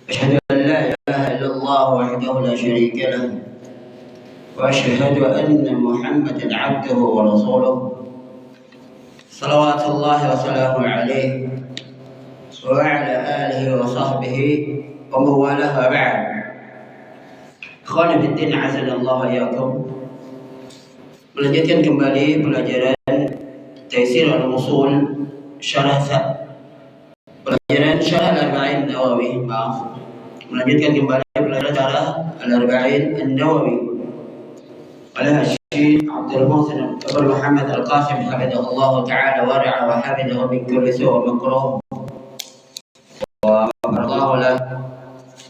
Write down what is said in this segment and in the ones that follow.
أشهد أن لا إله إلا الله وحده لا شريك له وأشهد أن محمدا عبده ورسوله صلوات الله وسلامه عليه وعلى آله وصحبه ومن والاه بعد. Ikhwan fillah azanallahu wa iyyakum. Melanjutkan kembali pelajaran Taisir al-Usul pelajaran Syarah Al-Arba'in Nawawi. Melanjutkan kembali pelajaran Syarah Al-Arba'in Nawawi oleh Syekh Abdul Muhsin Ibn Muhammad Al-Qasim hafizahullah ta'ala wa ra'a wa hafizahu min kulli su' wa makruh wa barakallahu lahu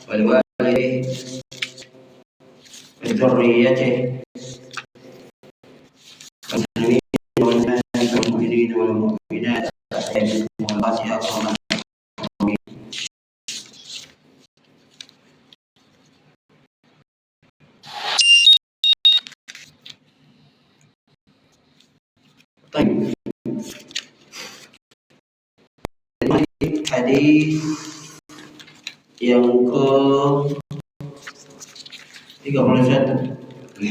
wa liwalidayhi وذريته والمسلمين والمؤمنين والمؤمنات والغاسيات والمؤمنين. طيب, hadis yang ke 31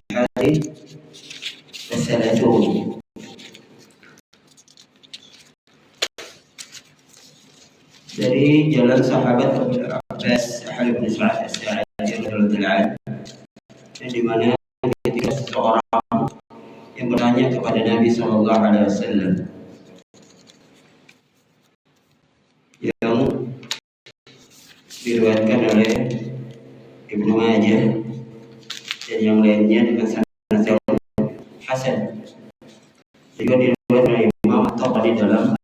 hadis as-salatun. Dari jalan sahabat Abu Abbas Sahal bin Sa'ad as-Sa'idi radhiyallahu anhu, di mana ketika seseorang yang bertanya kepada Nabi sallallahu alaihi wasallam yang diriwayatkan oleh Ibnu Majah dan yang lainnya dengan sanad hasan, juga diriwayatkan oleh Imam At-Tabari dalam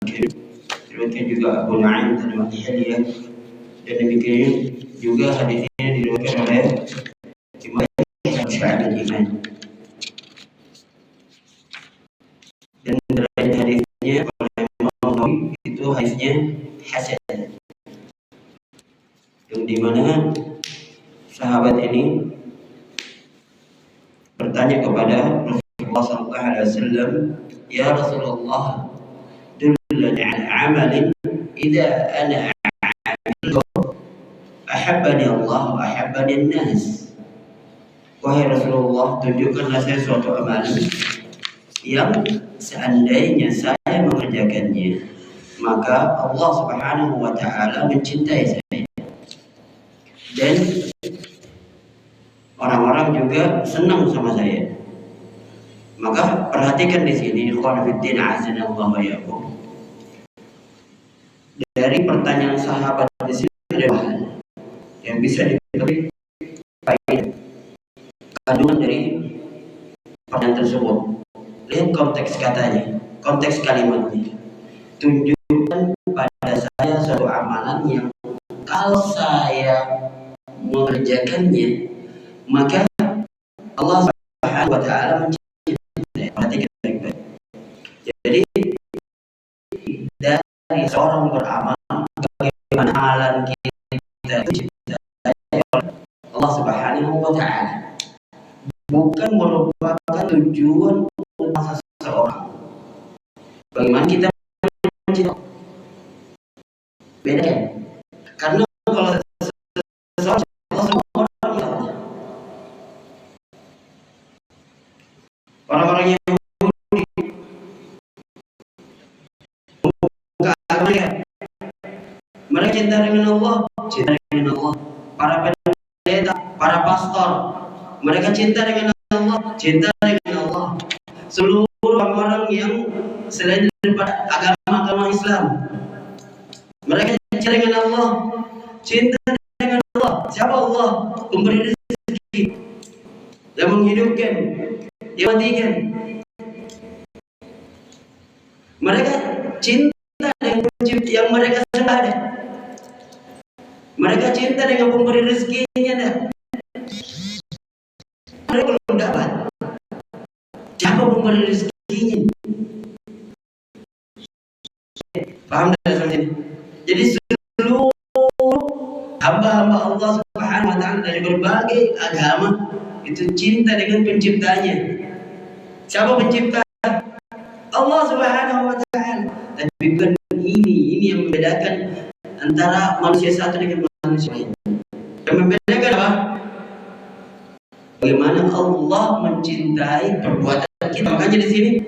diriwayatkan juga Abu Nu'aim dalam Al-Hilyah, dan demikian juga hadis ini diriwayatkan oleh Imam Syu'ab al-Iman, dan derajat hadisnya oleh Imam Nawawi itu hadisnya hasan, yang dimana sahabat ini bertanya kepada Rasulullah sallallahu alaihi wasallam, "Ya Rasulullah, dullani 'ala 'amalin idza ana 'amiltu ahabbani Allah wa ahabbani an-nas." Wahai Rasulullah, tunjukkanlah saya suatu amalan yang seandainya saya mengerjakannya, maka Allah Subhanahu wa taala mencintai saya dan orang-orang juga senang sama saya. Maka perhatikan di sini, ikhwan fillah azanallahu wa iyyakum. Dari pertanyaan sahabat di sini ada hal yang bisa diketahui faedah kandungan dari pertanyaan tersebut. Lihat konteks katanya, konteks kalimatnya. Tunjukkan pada saya suatu amalan yang kalau saya mengerjakannya, maka Allah Subhanahu wa taala mencintai. Perhatikan baik-baik. Jadi dari seorang beramal, bagaimana amalan kita dicintai oleh Allah Subhanahu wa taala, bukan merupakan tujuan utama seseorang. Bagaimana kita mencintai? Beda kan? Karena kalau seseorang orang-orang yang buka agama, mereka cinta dengan Allah, cinta dengan Allah. Para pendeta, para pastor, mereka cinta dengan Allah, cinta dengan Allah. Seluruh orang-orang yang selain daripada agama Islam, mereka cinta dengan Allah, cinta dengan Allah. Siapa Allah? Pemberi rezeki, yang menghidupkan, yang matikan. Mereka cinta dengan pencipta yang mereka sembah. Mereka cinta dengan pemberi rezekinya. Mereka belum dapat. Siapa pemberi rezekinya? Paham dari sini? Jadi seluruh hamba-hamba Allah Subhanahu wa taala dari berbagai agama itu cinta dengan penciptanya. Siapa pencipta? Allah Subhanahu wa taala. Tapi bukan ini yang membedakan antara manusia satu dengan manusia lain. Yang membedakan apa? Bagaimana Allah mencintai perbuatan kita. Makanya di sini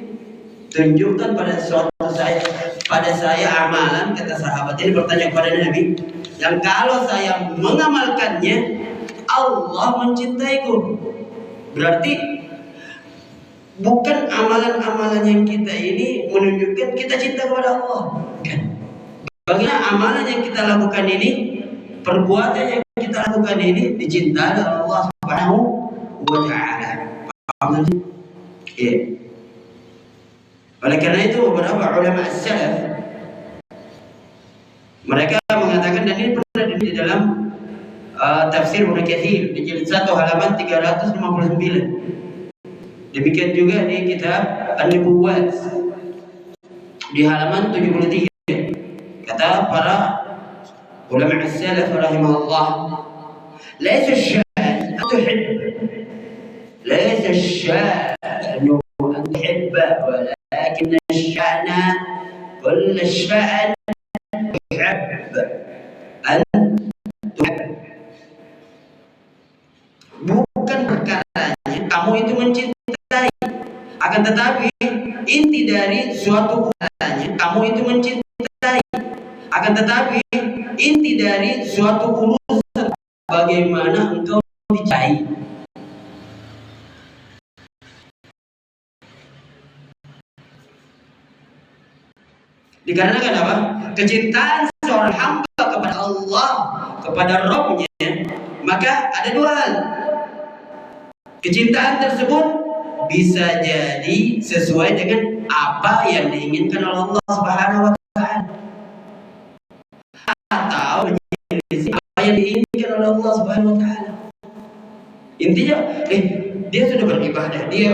tunjukkan pada saya amalan, kata sahabat ini bertanya kepada Nabi, yang kalau saya mengamalkannya Allah mencintaiku. Berarti bukan amalan-amalan yang kita ini menunjukkan kita cinta kepada Allah. Bukan. Bagaimana amalan yang kita lakukan ini, perbuatan yang kita lakukan ini dicintai oleh Allah Subhanahu wa Ta'ala. Paham? Ya. Oleh karena itu beberapa ulama salaf mereka mengatakan, dan ini pernah di dalam tafsir Ibnu Katsir di jilid 1 halaman 359. Demikian juga di kitab An-Nubuwat di halaman 73. Kata para ulama salaf rahimahullah, "Laisa asy-syan an tuhib, laisa asy-syan an tuhib, walakin asy-syana kull asy-syan tuhib an tuhib." Bukan perkaranya kamu itu mencintai, akan tetapi inti dari suatu urusannya kamu itu mencintai, akan tetapi inti dari suatu urusan bagaimana engkau dicintai. Dikarenakan apa? Kecintaan seorang hamba kepada Allah, kepada Rabb-nya, maka ada dua hal. Kecintaan tersebut bisa jadi sesuai dengan apa yang diinginkan oleh Allah Subhanahu wa Ta'ala, atau menyelisih apa yang diinginkan oleh Allah Subhanahu wa Ta'ala. Intinya, dia sudah beribadah, dia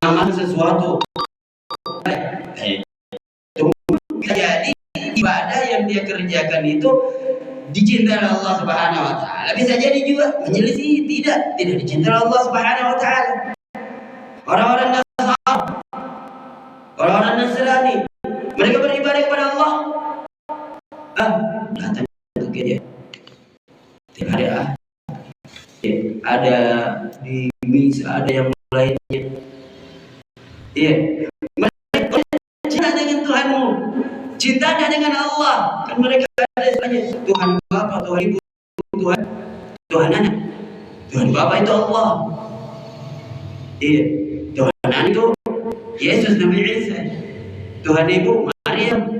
amal sesuatu. Jadi ibadah yang dia kerjakan itu dicintai oleh Allah Subhanahu wa Ta'ala. Bisa jadi juga menyelisih, tidak dicintai oleh Allah Subhanahu wa Ta'ala. Orang-orang Nasrani, orang-orang Nasrani, mereka beribadah kepada Allah. Datang ke dia. Tidak ada di misa, ada yang lainnya. Iya. Mereka cinta dengan Tuhanmu, cintanya dengan Allah. Kan mereka ada istilahnya Tuhan Bapa, Tuhan Ibu, Tuhan Anak. Tuhan Bapa itu Allah. Iya. Tuhan Anak itu Yesus Nabi Isa. Tuhan Ibu Maryam.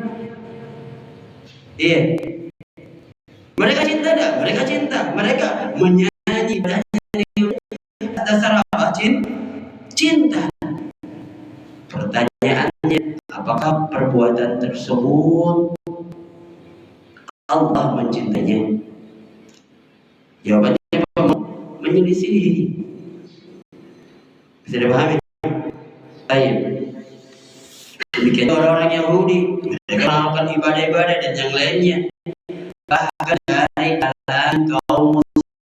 Iya. Mereka cinta tak? Mereka cinta. Mereka menyanyi atas apa? Cinta. Pertanyaannya, apakah perbuatan tersebut Allah mencintainya? Jawabannya menyelisihi. Bisa dipahami? Baik. Demikian orang-orang Yahudi, mereka melakukan ibadah-ibadah dan yang lainnya. Bahkan dari kalangan kaum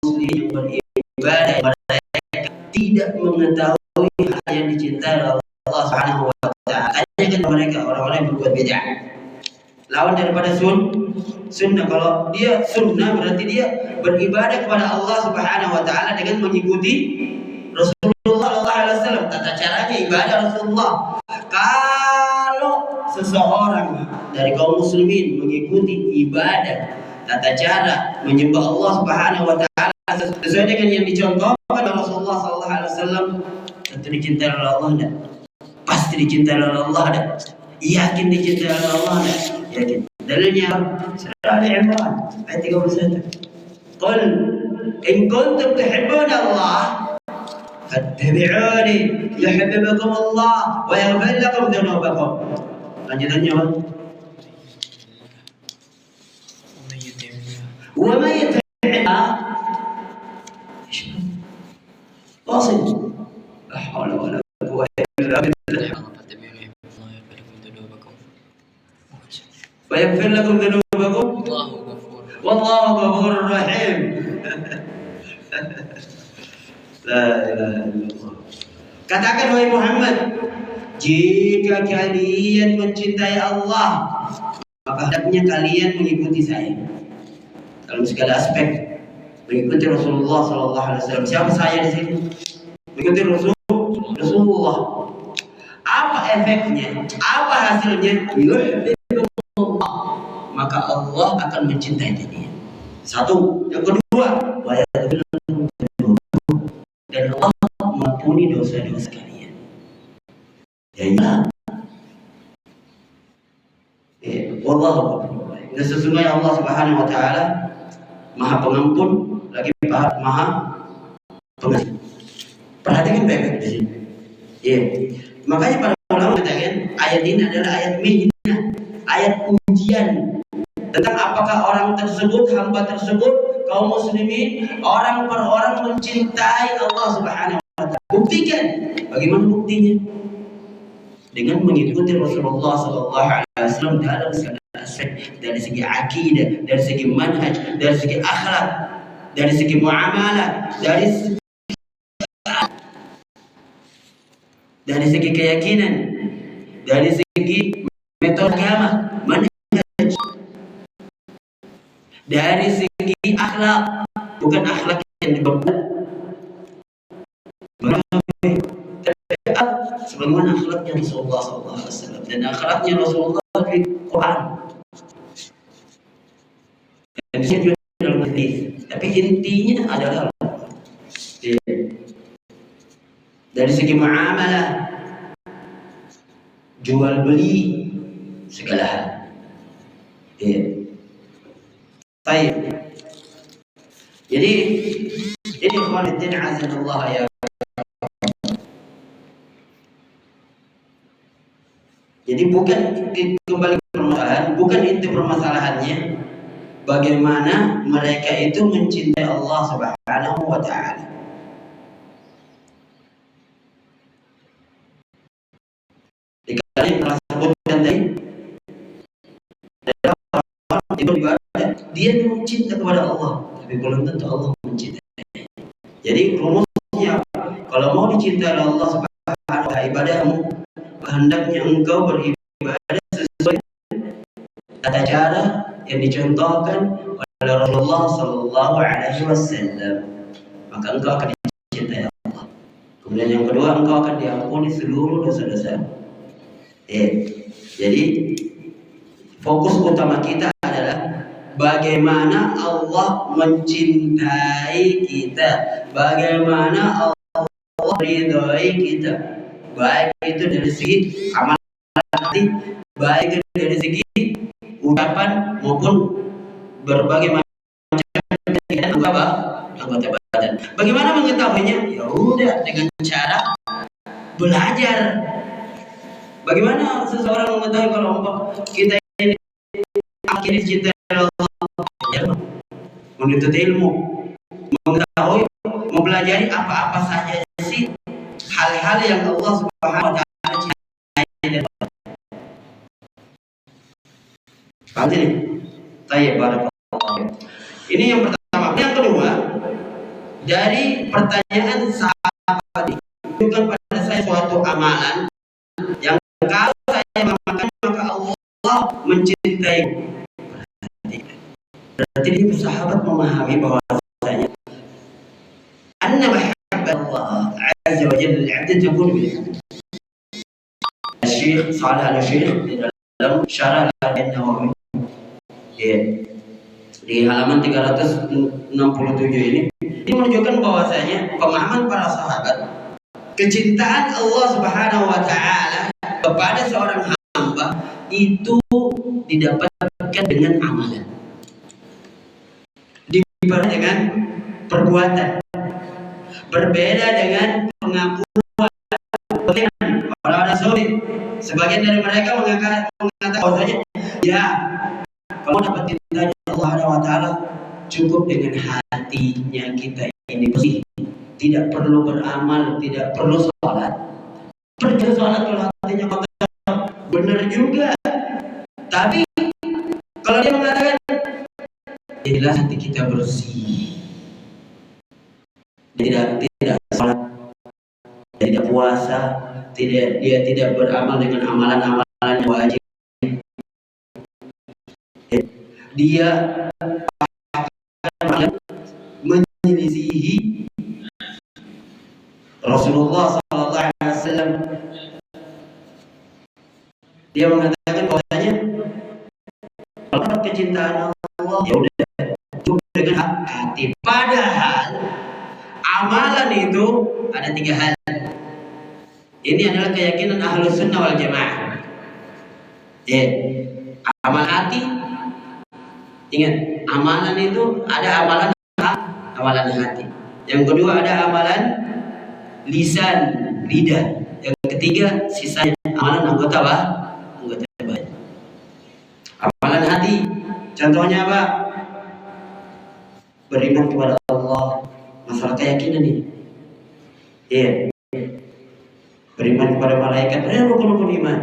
muslim yang beribadah, mereka tidak mengetahui hal yang dicintai oleh Allah Subhanahu wa Ta'ala. Tanyakan mereka, orang-orang yang berbuat bid'ah. Lawan daripada sunnah. Kalau dia sunnah berarti dia beribadah kepada Allah Subhanahu wa Ta'ala dengan mengikuti Rasulullah SAW. Tata caranya ibadah Rasulullah. Kalau seseorang dari kaum muslimin mengikuti ibadah, tata cara menyembah Allah Subhanahu wa Ta'ala sesuai dengan yang dicontohkan oleh Rasulullah SAW, tentu dicintai oleh Allah. Enggak? Pasti dicintai oleh Allah. Enggak? Yakin dicintai oleh Allah. Enggak? Yakin. Dalilnya surah Al-Imran ayat 31. Qul in kuntum tuhibbuna Allah fattabi'uni yuhibbukum Allah wa yaghfir lakum dhunubakum. Lanjutannya apa? Wa may yuti'illah wasil. La hawla wa la quwwata illa billah. Wa yaghfir lakum dhunubakum. Wallahu ghafurur rahim. La ilaha illallah. Katakan wahai Muhammad, jika kalian mencintai Allah, maka hendaknya kalian mengikuti saya. dalam segala aspek, mengikuti Rasulullah Sallallahu Alaihi Wasallam. Siapa saya di sini? Mengikuti Rasulullah. Apa efeknya? Apa hasilnya? Yuhibbukumullah. Maka Allah akan mencintai dia. Satu. Yang kedua, dan Allah mengampuni dosa-dosa kalian. Ya. Wallahu a'lam. Dan sesungguhnya Allah Subhanahu wa taala Maha Pengampun lagi Maha Pengasih. Perhatikan baik-baik di sini. Ya. Makanya para ulama mengatakan ayat ini adalah ayat mihnah, ayat ujian tentang apakah orang tersebut, hamba tersebut, kaum muslimin, orang per orang mencintai Allah Subhanahu wa taala. Buktikan. Bagaimana buktinya? Dengan mengikuti Rasulullah Sallallahu Alaihi Wasallam dalam segala aspek, dari segi akidah, dari segi manhaj, dari segi akhlak, dari segi muamalah, dari segi keyakinan, dari segi metode agama, manhaj, dari segi akhlak, bukan akhlak yang dibuat, sebagaimana akhlaknya Rasulullah SAW dan akhlaknya Rasulullah di Quran. Dan dia juga dalam hadis. Tapi intinya adalah dari segi muamalah, jual beli, segala hal. Baik. Jadi ini khawatirin azanallah ya. Jadi bukan kembali ke permasalahan, bukan itu permasalahannya. Bagaimana mereka itu mencintai Allah Subhanahu wa taala. Dikali telah sebutkan tadi, orang itu juga ada, dia mencinta kepada Allah, tapi belum tentu Allah mencintai. Jadi rumusnya, kalau mau dicintai Allah Subhanahu wa taala, ibadahmu hendaknya engkau beribadah sesuai tata cara yang dicontohkan oleh Rasulullah Sallallahu Alaihi Wasallam. Maka engkau akan dicintai Allah. Kemudian yang kedua, engkau akan diampuni seluruh dosa-dosa. Jadi fokus utama kita adalah bagaimana Allah mencintai kita, bagaimana Allah ridhoi kita. Baik itu dari segi amalan hati, baik itu dari segi ucapan maupun berbagai macam anggota badan. Bagaimana mengetahuinya? Ya udah, dengan cara belajar. Bagaimana seseorang mengetahui kalau kita ini akhirnya cinta Allah? Ya, menuntut ilmu, mengetahui, mempelajari apa-apa saja sih hal-hal yang Allah Subhanahu wa taala cintai. Paham ini? Tayyib, barakallahu. Ini yang pertama. Yang kedua, dari pertanyaan sahabat bukan pada saya suatu amalan yang kalau saya mengamalkan maka Allah mencintai. Berarti ini sahabat memahami bahwasanya anna mahabbat Allah azza wa jalla al-'abd takun bil Syekh Shalih Al-Syekh di dalam Syarah An-Nawawi di halaman 367 ini menunjukkan bahwasanya pemahaman para sahabat kecintaan Allah Subhanahu wa taala kepada seorang hamba itu didapatkan dengan amalan, dibanding dengan perbuatan. Berbeda dengan pengakuan orang-orang Saudi. Sebagian dari mereka mengatakan bahwasanya ya, kamu dapat cintanya Allah Subhanahu wa taala cukup dengan hatinya kita ini bersih. Tidak perlu beramal, tidak perlu sholat. Pergi sholat kalau hatinya kotor, benar juga. Tapi kalau dia mengatakan jelas hati kita bersih, dia tidak sholat, tidak puasa, dia tidak beramal dengan amalan-amalan yang wajib. Dia menyelisihi Rasulullah SAW. Dia mengatakan bahwasanya kalau kecintaan Allah ya udah cukup dengan hati. Padahal amalan itu ada 3 hal. Ini adalah keyakinan Ahlus Sunnah wal Jamaah. Amal hati. Ingat, amalan itu ada amalan hati. Yang kedua ada amalan lisan, lidah. Yang ketiga sisanya amalan anggota badan. Amalan hati, contohnya apa? Beriman kepada Allah, masalah keyakinan ini. Beriman kepada malaikat, rukun iman.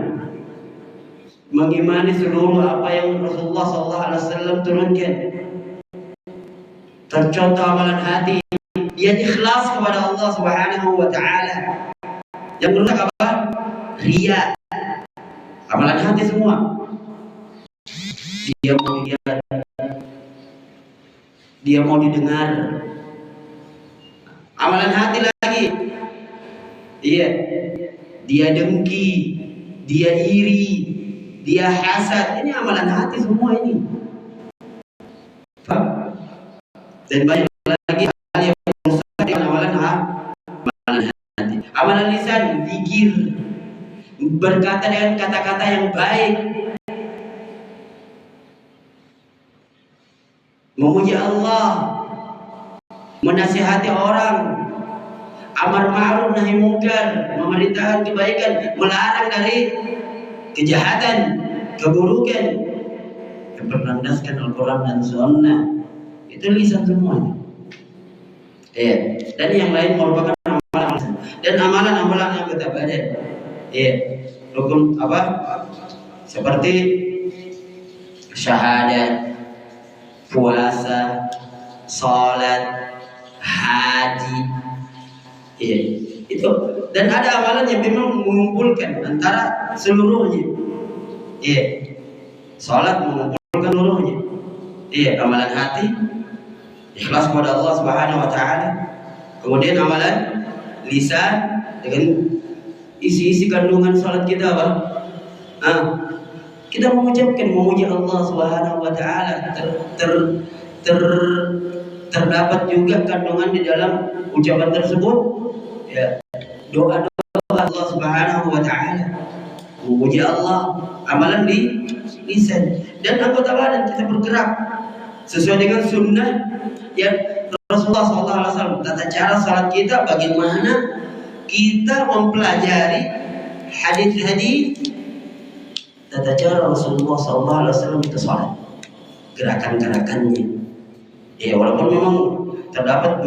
Mengimani seluruh apa yang Rasulullah SAW turunkan. Tercontoh amalan hati, dia ikhlas kepada Allah Subhanahu wa Ta'ala. Yang merusak apa? Riya. Amalan hati semua. Dia mau dilihat, dia mau didengar. Amalan hati lagi. Dia dengki, dia iri, dia hasad. Ini amalan hati semua ini. Dan banyak lagi hal yang merusak dengan amalan hati. Amalan lisan, zikir, berkata dengan kata-kata yang baik, memuji Allah, menasihati orang, amar ma'ruf nahi munkar, memerintahkan kebaikan, melarang dari kejahatan, keburukan, yang berlandaskan Al-Quran dan Sunnah. Itu lisan semuanya. Dan yang lain merupakan amalan dan amalan anggota badan. Rukun apa? Seperti syahadat, puasa, salat, haji. Itu. Dan ada amalan yang memang mengumpulkan antara seluruhnya. Salat mengumpulkan seluruhnya. Amalan hati, ikhlas kepada Allah Subhanahu wa Ta'ala. Kemudian amalan lisan dengan isi-isi kandungan salat kita apa? Kita mengucapkan memuji Allah Subhanahu wa Ta'ala. Terdapat juga kandungan di dalam ucapan tersebut. Doa-doa Allah Subhanahu wa Ta'ala, memuji Allah, amalan di lisan. Dan anggota badan kita bergerak sesuai dengan sunnah yang Rasulullah SAW. Tata cara salat kita, bagaimana kita mempelajari hadis-hadis tata cara Rasulullah SAW kita salat, gerakan-gerakannya. Walaupun memang terdapat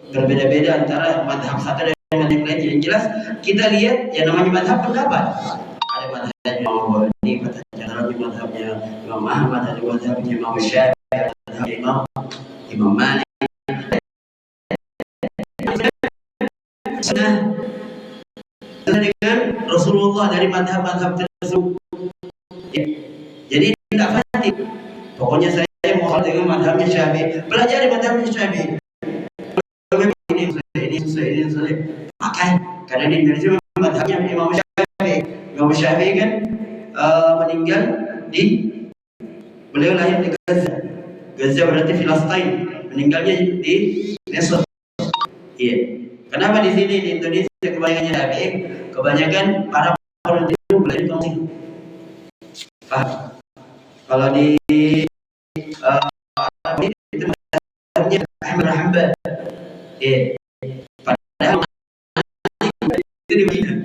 berbeda-beda antara madhab satu dan madhab lain. Yang jelas kita lihat yang namanya madhab pendapat. Ada madhabnya Imam Ghazali, ada madhabnya Imam Ahmad, ada madhabnya Imam Syafi'i, ada madhabnya Imam Malik. Dengan Rasulullah dari madhab-madhab tersebut. Jadi tidak fanatik. Pokoknya saya mau dengan madhabnya Syafi'i, pelajari madhabnya Syafi'i. Ini susah. Pakai. Karena di Indonesia madhabnya Imam Syafi'i. Imam Syafi'i kan meninggal beliau lahir di Gaza. Gaza berarti Filistin. Meninggalnya di Mesir. Kenapa di sini di Indonesia kebanyakan Syafi'i? Kebanyakan para orang itu belajar kongsi. Kalau di itu madhabnya Ahmad Hanbal. Padahal itu di Madinah.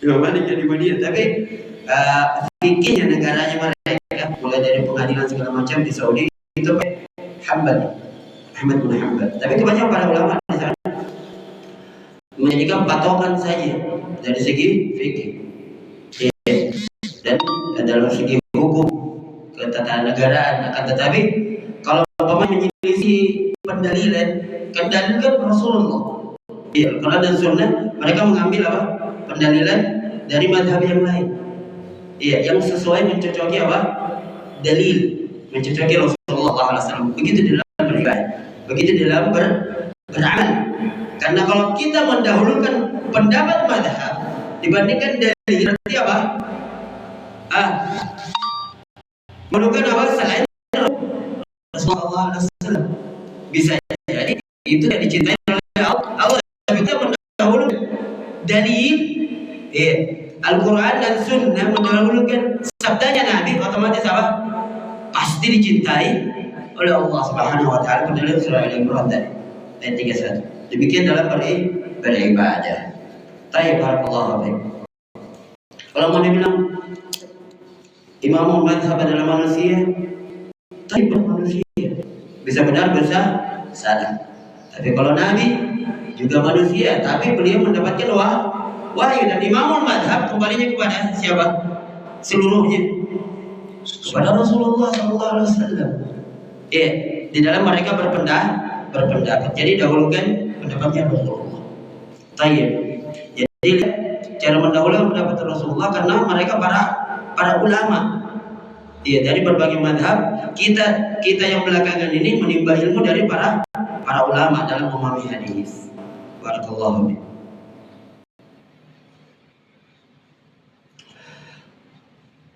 Imam Malik di Madinah, tapi fikihnya negaranya mereka mulai dari pengadilan segala macam di Saudi itu Hanbal, Ahmad bin Hanbal. Tapi kebanyakan para ulama di sana menjadikan patokan saja dari segi fikih. Dan dalam segi hukum ketatanegaraan. Akan tetapi kalau umpamanya menyelisih pendalilan, kan dalilkan Rasulullah. Al-Quran dan Sunnah, mereka mengambil apa? Pendalilan dari madhab yang lain. Yang sesuai mencocoki apa? Dalil, mencocoki Rasulullah Sallallahu Alaihi Wasallam. Begitu dalam beribadah, begitu dalam beramal. Karena kalau kita mendahulukan pendapat mazhab dibandingkan dalil, berarti apa? Mendahulukan apa selain Rasulullah SAW. Bisa jadi itu yang dicintai oleh Allah. Tapi kita mendahulukan dalil, Al-Quran dan Sunnah, mendahulukan sabdanya Nabi, otomatis apa? Pasti dicintai oleh Allah Subhanahu Wa Taala. Dalam surah Al-Imran ayat 31. Demikian dalam beribadah. Tayyib, barakallahu fiik. Kalau mau dibilang imam mazhab adalah manusia, tayyib manusia. Bisa benar, bisa salah. Tapi kalau Nabi juga manusia, tapi beliau mendapatkan wahyu, dan imamul mazhab kembalinya kepada siapa? Seluruhnya kepada Rasulullah SAW. Di dalam mereka berpendapat. Jadi dahulukan pendapatnya Rasulullah. Tayyib. Jadi cara mendahulukan pendapat Rasulullah karena mereka para ulama. Dari berbagai mazhab, kita yang belakangan ini menimba ilmu dari para ulama dalam memahami hadis. Barakallahu fiik.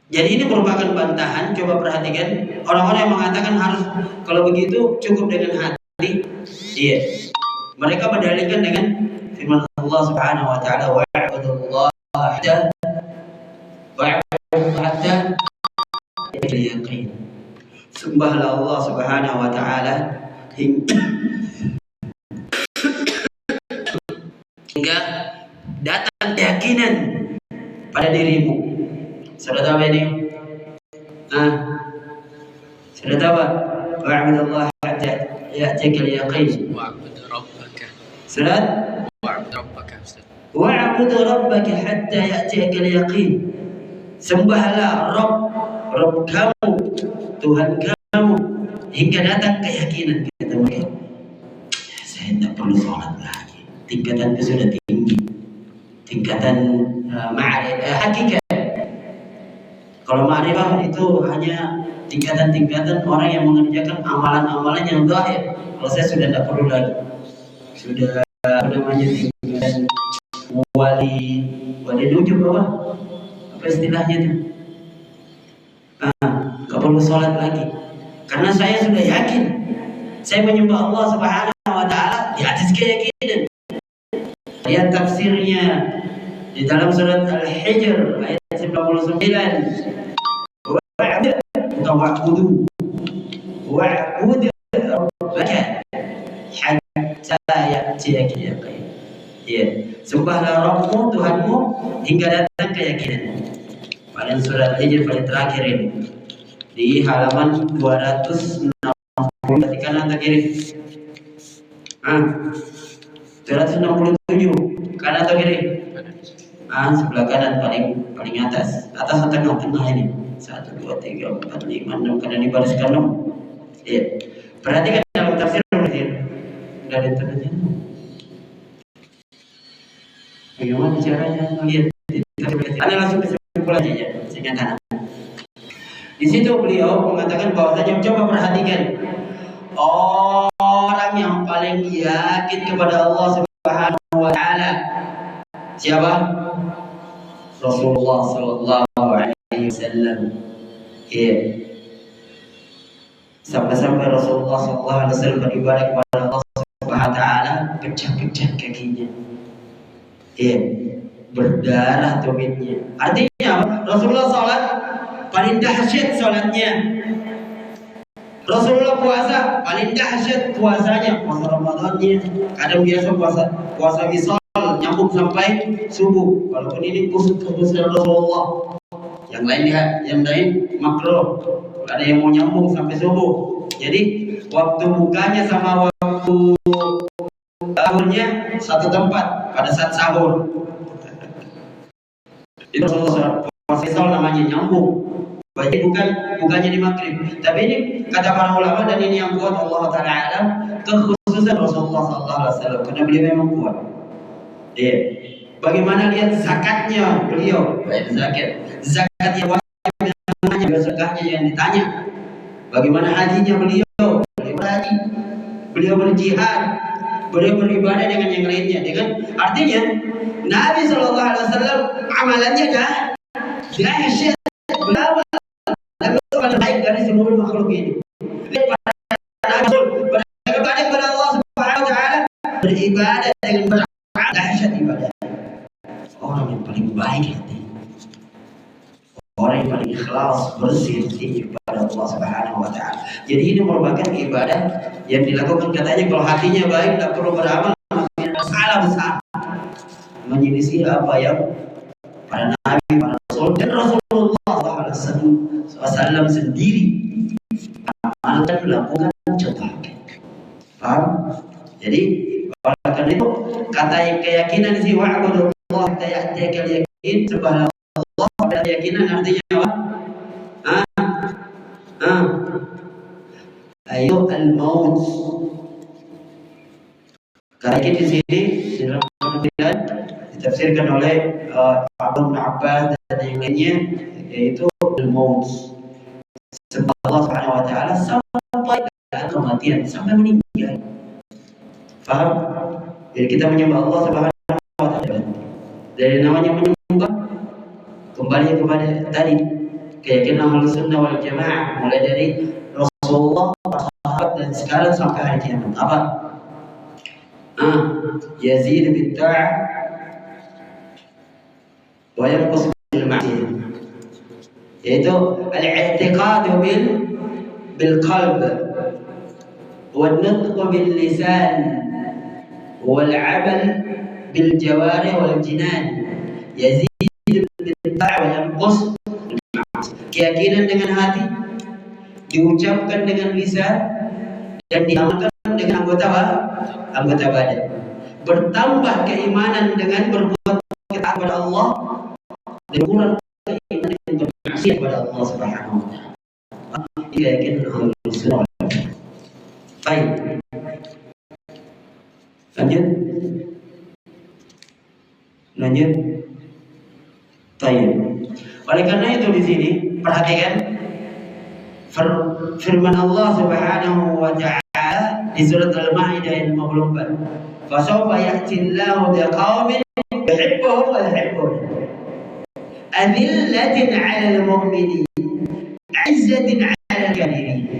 Jadi ini merupakan bantahan. Coba perhatikan orang-orang yang mengatakan harus kalau begitu cukup dengan hati. Mereka berdalilkan dengan firman Allah Subhanahu Wa Taala, wa'budullaha hatta yaqin. Sembahlah Allah Subhanahu Wa Taala hingga datang keyakinan pada dirimu. Sudah tahu ini? Sudah tahu? Wa'budullaha hatta ya'tiyakal yaqin. Wa'bud rabbaka. Sudah? Wa'bud rabbaka. Wa'bud rabbaka hatta ya'tiyakal yaqin. Sembahlah Rabb kamu, Tuhan kamu, hingga datang keyakinan. Kata mereka, saya tidak perlu sholat lagi. Tingkatan itu sudah tinggi. Tingkatan hakikat. Kalau ma'rifah itu hanya tingkatan-tingkatan orang yang mengerjakan amalan-amalan yang zahir. Kalau saya sudah tidak perlu lagi. Sudah namanya tingkatan wali nuju apa istilahnya itu? Gak perlu sholat lagi. Karena saya sudah yakin. Saya menyembah Allah Subhanahu Wa Taala di atas keyakinan. Lihat tafsirnya di dalam surat Al-Hijr ayat 99. Wa'bud rabbaka hatta ya'tiyakal yaqin. Sembahlah Rabbmu, Tuhanmu, hingga datang keyakinan. Pada surat Al-Hijr paling terakhir ini di halaman 260. Berarti kanan atau kiri? 267. Kanan atau kiri? Sebelah kanan paling atas atau tengah ini. 1, 2, 3, 4, 5, 6. Karena dibariskan 6. Perhatikan dalam tafsir dari internetnya. Bagaimana caranya melihat? Anda langsung kesimpulan aja, singkatan. Di situ beliau mengatakan bahwasanya, coba perhatikan, orang yang paling yakin kepada Allah Subhanahu Wa Taala siapa? Rasulullah Sallallahu Alaihi Wasallam. Sampai-sampai Rasulullah Sallallahu Alaihi Wasallam beribadah kepada Allah Subhanahu Wa Taala, pecah-pecah kakinya. Berdarah tumitnya. Artinya Rasulullah sholat paling dahsyat sholatnya. Rasulullah puasa paling dahsyat puasanya. Puasa Ramadannya kadang biasa puasa misal nyambung sampai subuh. Walaupun ini khusus Rasulullah. Yang lain makruh. Ada yang mau nyambung sampai subuh. Jadi waktu bukanya sama waktu sahurnya satu tempat pada saat sahur. Itu Rasulullah puasa misal namanya nyambung. Jadi bukannya di maghrib. Tapi ini kata para ulama, dan ini yang kuat Allah Ta'ala alam, kekhususan Rasulullah Sallallahu Alaihi Wasallam, karena beliau memang kuat. Bagaimana lihat zakatnya beliau? Zakat yang wajib, zakatnya yang ditanya. Bagaimana hajinya beliau? beliau berjihad, beliau beribadah dengan yang lainnya. Dengan artinya Nabi SAW amalannya dahsyat, beramal lebih baik dari seluruh makhluk ini. Lihat para Nabi beribadah kepada Allah Subhanahu Wa Taala, beribadah dengan beramal dahsyat ibadah. Orang yang paling baik hati, orang yang paling ikhlas, bersih kepada Allah Subhanahu Wa Taala. Jadi ini merupakan ibadah yang dilakukan, katanya kalau hatinya baik tidak perlu beramal, salah besar, menyelisih apa yang para nabi, para rasul dan Rasulullah SAW sendiri amalkan, melakukan, contohkan. Paham? Jadi oleh karena itu kata keyakinan si wa'budullah hatta ya'tiyakal yakin, subhanallah. Dan keyakinan artinya apa? Ayo al-maut. Karena di sini di dalam penafsiran ditafsirkan oleh Abu Abbas dan yang lainnya, yaitu al-maut. Sebab Allah Subhanahu Wa Taala sampai kematian, sampai meninggal. Paham? Jadi kita menyembah Allah Subhanahu Wa Taala. Dari namanya menyembah, kembali kepada tadi keyakinan Ahlus Sunnah wal Jamaah, mulai dari Rasulullah, sahabat dan sekarang sampai hari kiamat. Apa? Yazid bil ta'ah wa yanqus bil ma'siyah. Yaitu al-i'tiqad bil qalb wal nutq bil lisan wal 'amal bil jawarih wal jinan. Yazid keyakinan dengan hati, diucapkan dengan lisan, dan diamalkan dengan anggota badan. Bertambah keimanan dengan berbuat ketaat kepada Allah, dan kurang keimanan dengan bermaksiat kepada Allah Subhanahu Wa Taala. Ini keyakinan Ahlus Sunnah. Baik, lanjut. Baik. Oleh karena itu di sini perhatikan firman Allah Subhanahu Wa Taala di surat Al-Maidah ayat 54. Fasawfa ya'tillahu biqaumin yuhibbuhum wa yuhibbun. Adillatin 'alal mu'minin, 'izzatin 'alal kafirin.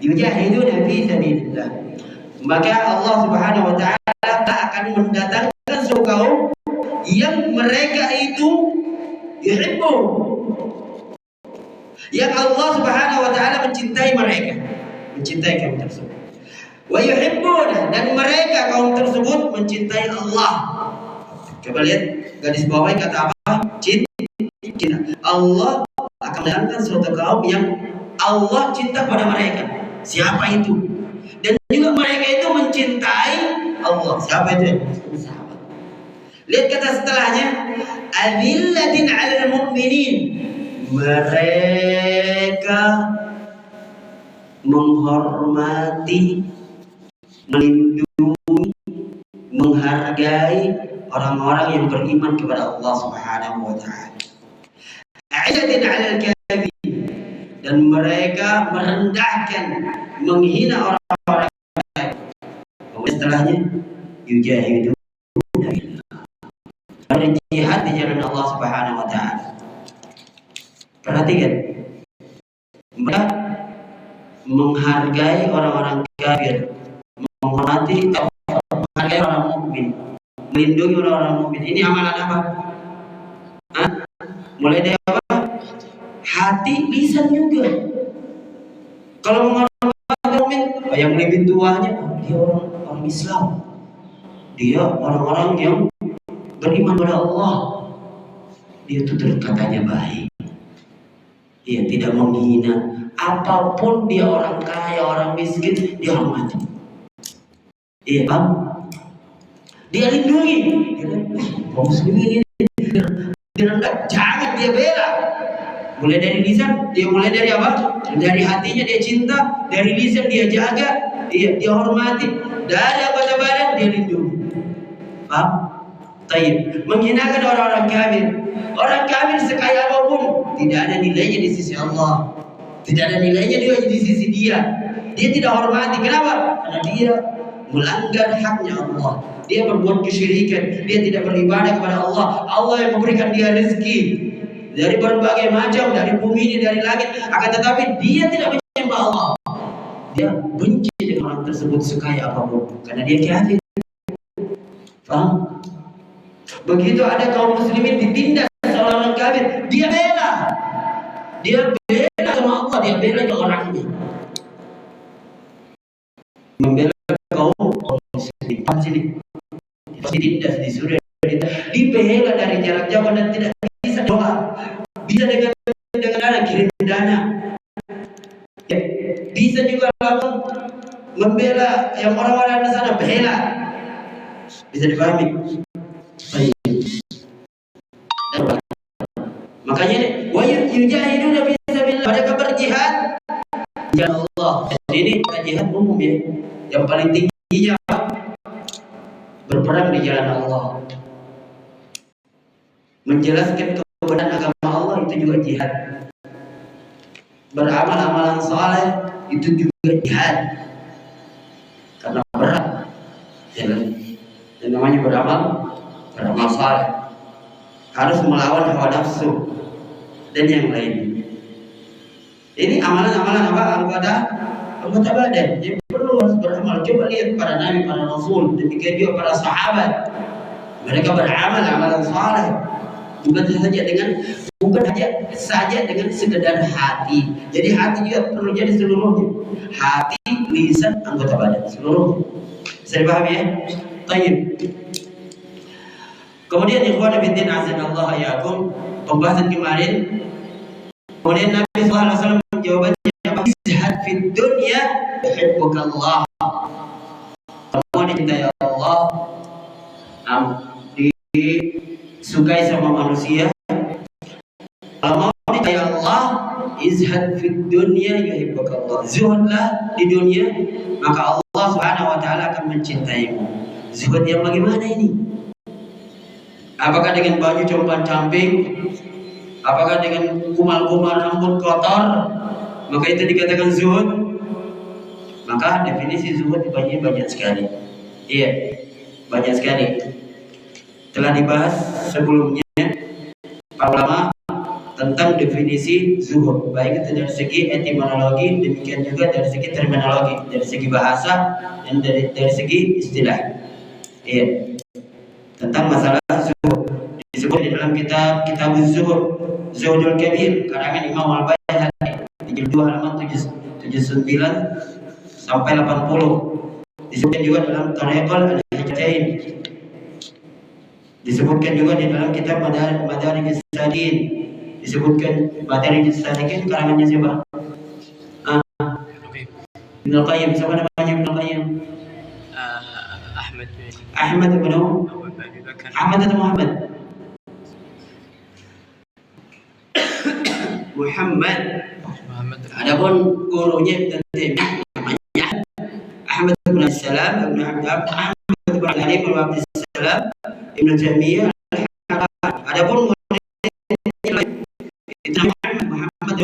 Yujahiduna fi sabilillah. Maka Allah Subhanahu Wa Taala akan mendatangkan suatu kaum yang mereka itu yuhibbu, yang Allah Subhanahu Wa Taala mencintai mereka, mencintai kaum tersebut. Wa yuhibbuna, dan mereka kaum tersebut mencintai Allah. Coba lihat garis bawahi kata apa? Cinta. Allah akan mendatangkan suatu kaum yang Allah cinta pada mereka. Siapa itu? Dan juga mereka itu mencintai Allah. Siapa itu? Sahabat. Lihat kata setelahnya, adillatin 'alal mu'minin. Mereka menghormati, melindungi, menghargai orang-orang yang beriman kepada Allah Subhanahu Wa Taala. 'Izzatin 'alal kafirin, dan mereka merendahkan, menghina orang-orang kafir. Kemudian setelahnya, yujahidun berjihad di jalan Allah Subhanahu Wa Taala. Perhatikan, mereka menghargai orang-orang kafir, menghormati, menghargai orang mukmin, melindungi orang-orang mukmin. Ini amalan apa? Mulai dari apa? Hati, lisan juga. Kalau menghormati mukmin, yang lebih tuanya, dia orang Islam, dia orang-orang yang beriman kepada Allah, dia tutur katanya baik, dia tidak menghina. Apapun dia, orang kaya, orang miskin, dia hormati. Iya, Bang? Dia lindungi. Kaum muslimin ini direndah, jangan dia bela. Mulai dari lisan, dia mulai dari apa? Dari hatinya dia cinta, dari lisan dia jaga, dia hormati, dari anggota badan dia lindungi. Paham? Taib. Menghinakan orang-orang kafir. Orang kafir sekaya apapun tidak ada nilainya di sisi Allah. Tidak ada nilainya di sisi dia. Dia tidak hormati. Kenapa? Karena dia melanggar haknya Allah. Dia berbuat kesyirikan. Dia tidak beribadah kepada Allah. Allah yang memberikan dia rezeki dari berbagai macam, dari bumi ini, dari langit. Akan tetapi dia tidak menyembah Allah. Dia benci dengan orang tersebut sekaya apapun, karena dia kafir. Faham? Begitu ada kaum muslimin ditindas oleh orang kafir, dia bela. Dia bela sama Allah, dia bela ke orangnya. Membela kaum muslimin. Pasti ditindas, disuruh dibela dari jarak jauh dan tidak bisa doa. Bisa dengan dana, kirim dana. Ya, bisa juga langsung membela yang orang-orang di sana, bela. Bisa dipahami? Makanya wa yujahiduna fi sabilillah, mereka berjihad ya Allah. Ini jihad umum ya. Yang paling tingginya berperang di jalan Allah. Menjelaskan kebenaran agama Allah itu juga jihad. Beramal amalan saleh itu juga jihad. Karena berat. Ya, yang namanya beramal saleh harus melawan hawa nafsu dan yang lain. Ini amalan-amalan apa? Anggota badan yang perlu harus beramal. Coba lihat para nabi, para rasul, demikian juga para sahabat. Mereka beramal amalan saleh. Bukan saja dengan sekedar hati. Jadi hati juga perlu jadi seluruhnya. Hati, lisan, anggota badan seluruhnya. Bisa dipahami ya? Tayyib. Kemudian ikhwan fillah azanallahu iyyakum, pembahasan kemarin. Kemudian Nabi sallallahu alaihi wasallam jawabannya apa? Izhad fid dunya yuhibbukallah. Kamu dicintai Allah, disukai sama manusia. Kalau mau dicintai Allah, izhad fid dunya yuhibbukallah. Zuhudlah di dunia, maka Allah Subhanahu wa taala akan mencintaimu. Zuhud yang bagaimana ini? Apakah dengan baju compang-camping? Apakah dengan kumal-kumal rambut kotor? Maka itu dikatakan zuhud? Maka definisi zuhud banyak sekali. Iya, banyak sekali. Telah dibahas sebelumnya para ulama tentang definisi zuhud, baik itu dari segi etimologi, demikian juga dari segi terminologi, dari segi bahasa dan dari segi istilah. Iya. Tentang masalah zuhud disebut di dalam kitab Zuhud, Zuhudul Kabir, karangan Imam Al-Baihaqi, di jilid 2 halaman 79 sampai 80. Disebutkan juga dalam Tariqul Al-Hijjain. Disebutkan juga di dalam kitab Madarijus Salikin. Disebutkan Madarijus Salikin karangannya siapa? Ibnu Qayyim. Siapa namanya Ibnu Qayyim? Ahmad bin Ahmad atau Muhammad? Muhammad. Adapun gurunya Ibnu Taimiyah namanya Ahmad bin Salam Ibnu Ahmad bin Ali bin Abdul Salam Ibnu Taimiyah. Adapun muridnya itu Muhammad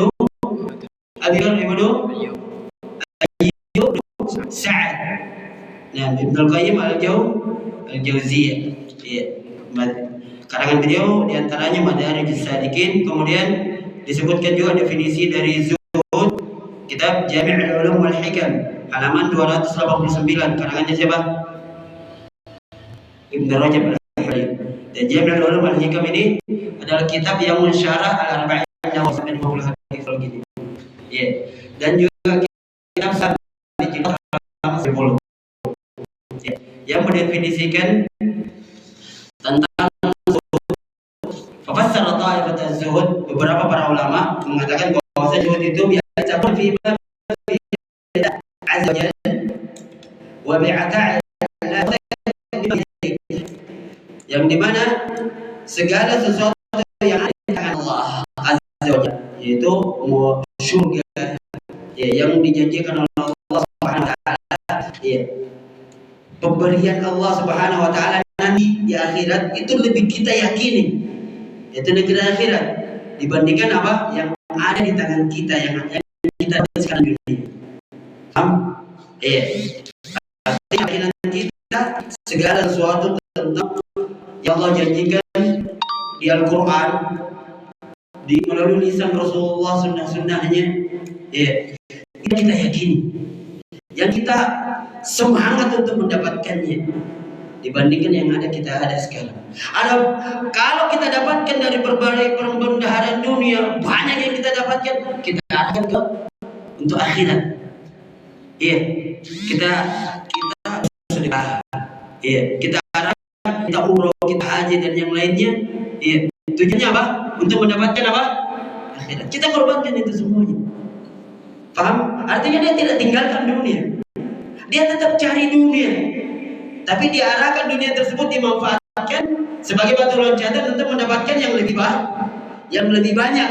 Abi Ibnu Ayyub Sa'ad. Nah, Ibnu Qayyim Al-Jauziyah. Ya, karangan beliau diantaranya Madarijus Salikin. Kemudian disebutkan juga definisi dari zuhud, kitab Jami'ul Ulum wal Hikam, halaman 289. Karangannya siapa? Ibnu Rajab Al-Hanbali. Dan Jami'ul Ulum wal Hikam ini adalah kitab yang mensyarah Al-Arba'in Nawawi sampai 50 hadis begini. Ya. Dan juga kitab Sabit di halaman 10. Ya. Yang mendefinisikan tentang fassara ta'ifat az-zuhud. Beberapa para ulama mengatakan bahwa zuhud itu biasa fi azza wa jalla wa bi'ata'i, yang dimana segala sesuatu yang ada di tangan Allah azza wa jalla, yaitu surga ya, yang dijanjikan oleh Allah Subhanahu wa taala, ya, pemberian Allah Subhanahu wa taala nanti di akhirat itu lebih kita yakini, itu negeri akhirat, dibandingkan apa yang ada di tangan kita, yang kita sekarang di dunia. Iya. Keyakinan kita segala sesuatu tentang yang Allah janjikan di Al-Quran, di melalui lisan Rasulullah, sunnah-sunnahnya, ya, itu kita yakini. Yang kita semangat untuk mendapatkannya dibandingkan yang kita ada sekarang. Kalau kita dapatkan dari berbagai perbendaharaan dunia, banyak yang kita dapatkan, kita akan ke untuk akhirat. Iya, kita sudah, iya, kita umroh, kita haji dan yang lainnya. Iya, tujuannya apa? Untuk mendapatkan apa? Akhirat. Kita korbankan itu semuanya. Paham? Artinya dia tidak tinggalkan dunia. Dia tetap cari dunia. Tapi diarahkan dunia tersebut dimanfaatkan sebagai batu loncatan untuk mendapatkan yang lebih banyak.